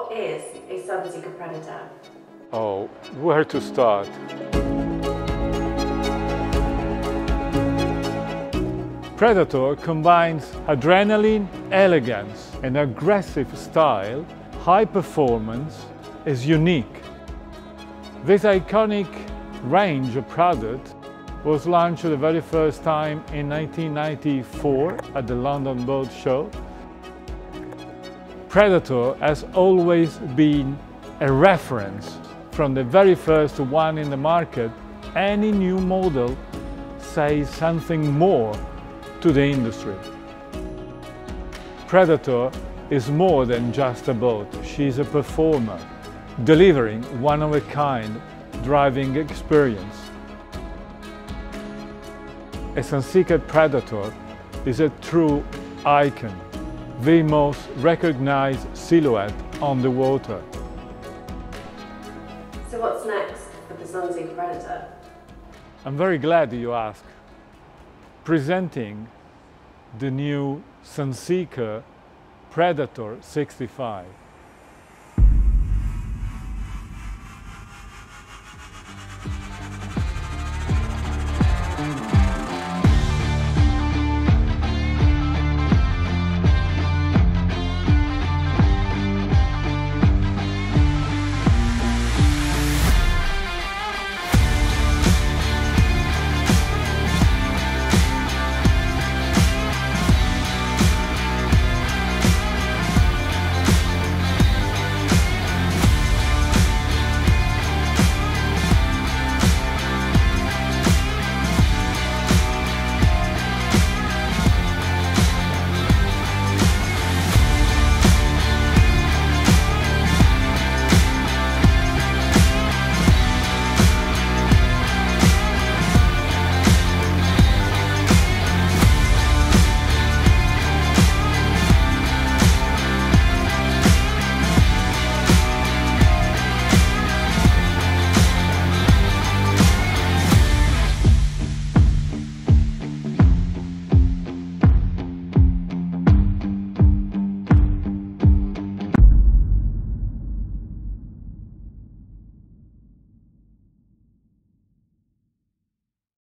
What is a Sunseeker Predator? Oh, where to start? Predator combines adrenaline, elegance, and aggressive style. High performance is unique. This iconic range of product was launched the very first time in 1994 at the London Boat Show. Predator has always been a reference. From the very first one in the market, any new model says something more to the industry. Predator is more than just a boat. She's a performer, delivering one-of-a-kind driving experience. A Sunseeker Predator is a true icon, the most recognized silhouette on the water. So what's next for the Sunseeker Predator? I'm very glad you asked. Presenting the new Sunseeker Predator 65.